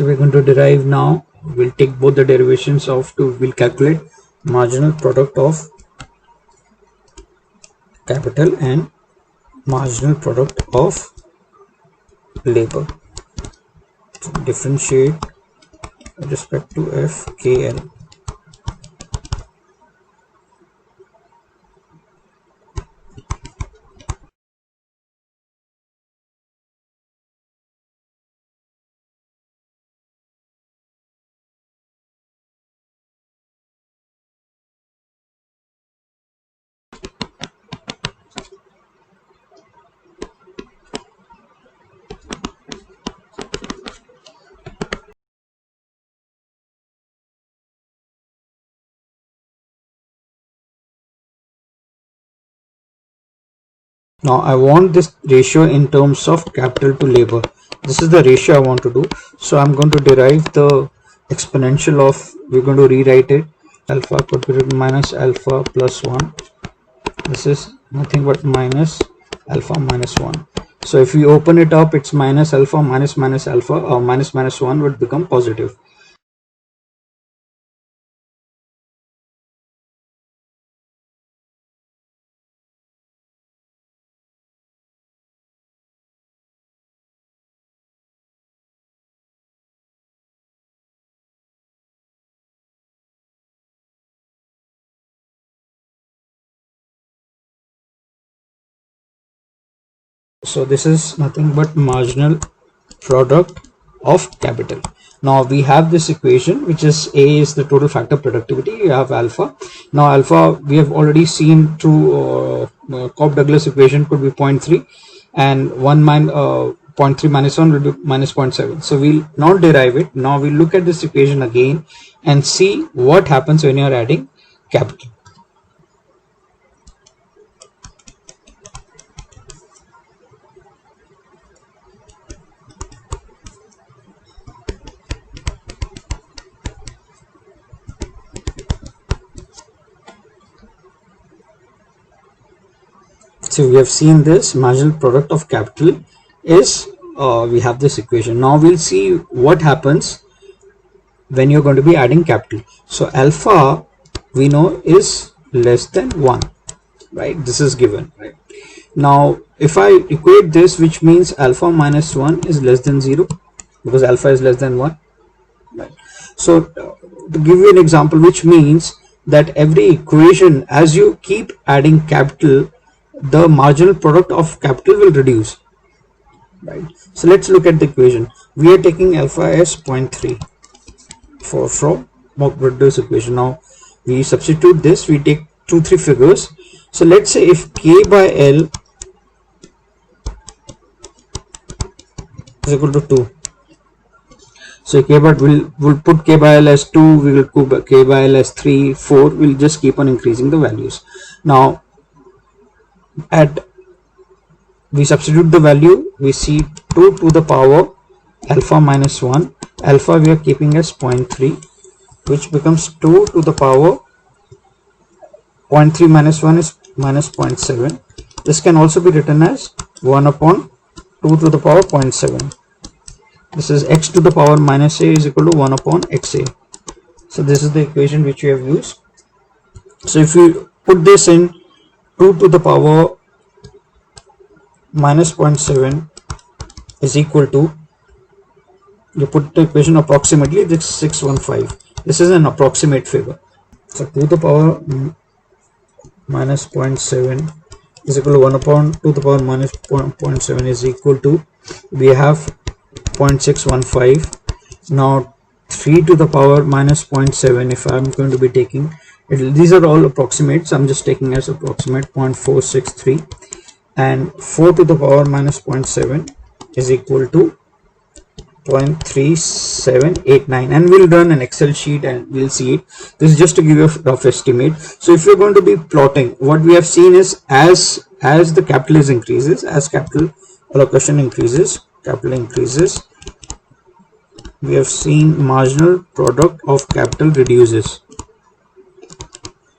So we're going to derive now. We'll take both the derivations of we'll calculate marginal product of capital and marginal product of labor. So differentiate with respect to FKL. Now I want this ratio in terms of capital to labor. This is the ratio I want to do. So I'm going to derive the exponential of, we're going to rewrite it, alpha could be minus alpha plus 1. This is nothing but minus alpha minus 1. So if we open it up, it's minus alpha minus minus alpha, or minus minus 1 would become positive. So this is nothing but marginal product of capital. Now we have this equation, which is A is the total factor productivity. You have alpha. Now alpha we have already seen through Cobb-Douglas equation could be 0.3, and 0.3 minus 1 will be minus 0.7. So we'll not derive it. Now we'll look at this equation again and see what happens when you are adding capital. So we have seen this marginal product of capital is, we have this equation. Now we'll see what happens when you're going to be adding capital. So alpha we know is less than 1, right? This is given, right? Now if I equate this, which means alpha minus 1 is less than 0, because alpha is less than 1, right? So to give you an example, which means that every equation, as you keep adding capital, the marginal product of capital will reduce, right? So let's look at the equation. We are taking alpha as 0.3 from Cobb-Douglas equation. Now we substitute this, we take 2-3 figures. So let's say if K by L is equal to 2, so K by we'll put K by L as 2, we will put K by L as 3, 4, we'll just keep on increasing the values. Now we substitute the value, we see 2 to the power alpha minus 1. Alpha we are keeping as 0.3, which becomes 2 to the power 0.3 minus 1 is minus 0.7. This can also be written as 1 upon 2 to the power 0.7. This is x to the power minus a is equal to 1 upon xa. So this is the equation which we have used. So if we put this in, 2 to the power minus 0.7 is equal to, you put the equation approximately, this 615. This is an approximate figure. So 2 to the power minus 0.7 is equal to 1 upon 2 to the power minus 0.7 is equal to, we have 0.615. Now 3 to the power minus 0.7, if I'm going to be taking, these are all approximates, I'm just taking as approximate, 0.463, and 4 to the power minus 0.7 is equal to 0.3789, and we'll run an Excel sheet and we'll see it. This is just to give you a rough estimate. So if you're going to be plotting, what we have seen is as the capital increases, as capital allocation increases, capital increases, we have seen marginal product of capital reduces.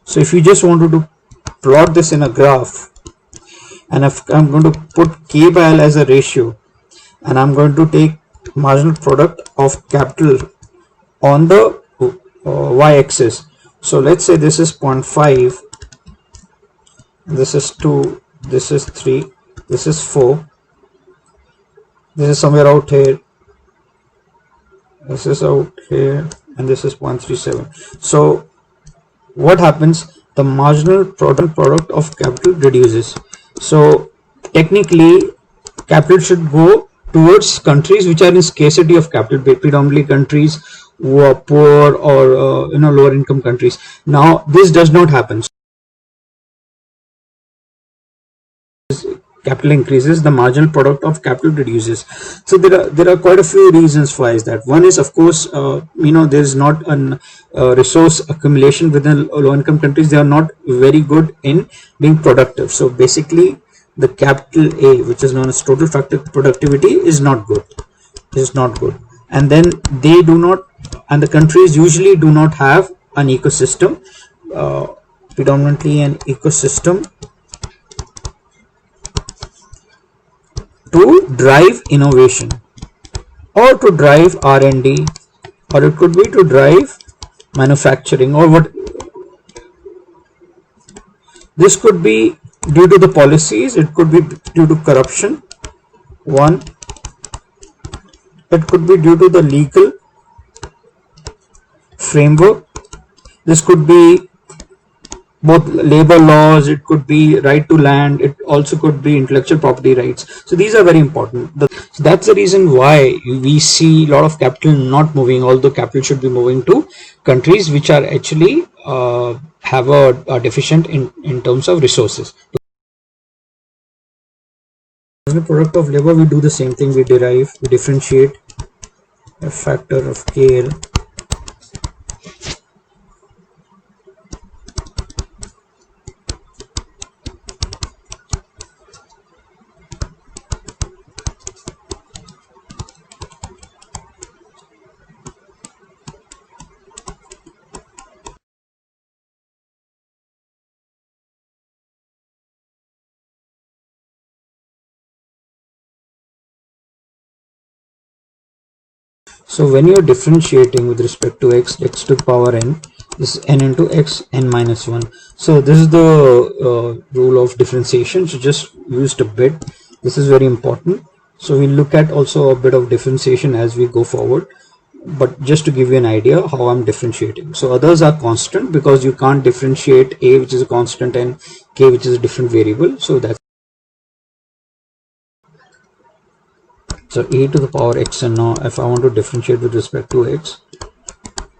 So if you just wanted to plot this in a graph, and if I'm going to put K by L as a ratio, and I'm going to take marginal product of capital on the y-axis. So let's say this is 0.5, this is 2, this is 3, this is 4, this is somewhere out here, this is out here, and this is 0.37. So what happens? The marginal product of capital reduces. So technically capital should go towards countries which are in scarcity of capital, predominantly countries who are poor or lower income countries. Now this does not happen. Capital increases, the marginal product of capital reduces. So there are quite a few reasons why is that. One is, of course, there is not an resource accumulation within low income countries. They are not very good in being productive. So basically the capital A, which is known as total productivity, is not good. And then they do not, and the countries usually do not have an ecosystem, predominantly an ecosystem to drive innovation or to drive R&D, or it could be to drive manufacturing, or what. This could be due to the policies, it could be due to corruption, one, it could be due to the legal framework, this could be both labor laws, it could be right to land, it also could be intellectual property rights. So these are very important. So that's the reason why we see a lot of capital not moving, although capital should be moving to countries which are actually have a deficient in terms of resources. As a product of labor, we do the same thing. We differentiate a factor of KL. So when you are differentiating with respect to x to the power n, this is n into x n minus 1. So this is the rule of differentiation. So just used a bit. This is very important. So we'll look at also a bit of differentiation as we go forward. But just to give you an idea how I'm differentiating. So others are constant because you can't differentiate a, which is a constant, and k, which is a different variable. So that's a to the power x, and now if I want to differentiate with respect to x,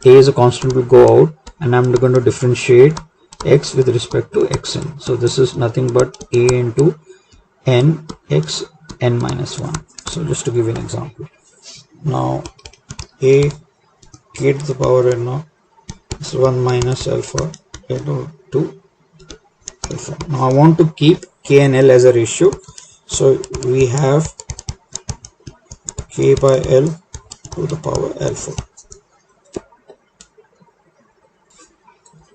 a is a constant will go out, and I'm going to differentiate x with respect to xn. So this is nothing but a into n x n minus 1. So just to give you an example, now a k to the power n now is 1 minus alpha into 2 alpha. Now I want to keep k and l as a ratio, so we have k by l to the power alpha.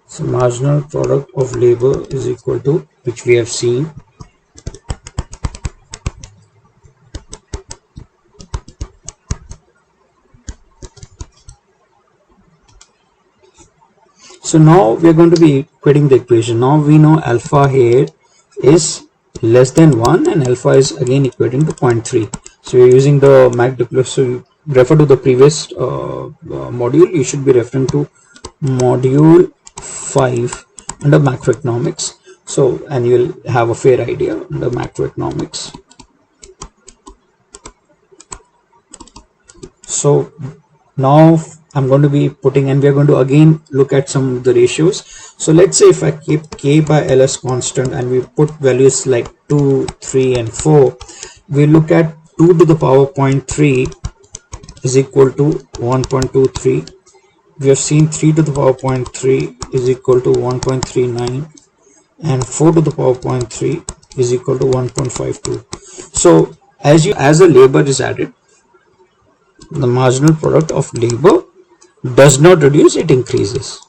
So marginal product of labor is equal to, which we have seen, so now we are going to be equating the equation. Now we know alpha here is less than 1 and alpha is again equating to 0.3. So you're using the MacDiplus. So you refer to the previous module. You should be referring to module 5 under macroeconomics. So, and you'll have a fair idea under macroeconomics. So now I'm going to be putting, and we are going to again look at some of the ratios. So let's say if I keep k by l as constant and we put values like 2, 3 and 4, we look at 2 to the power 0.3 is equal to 1.23. We have seen 3 to the power 0.3 is equal to 1.39, and 4 to the power 0.3 is equal to 1.52. So as a labor is added, the marginal product of labor does not reduce, it increases.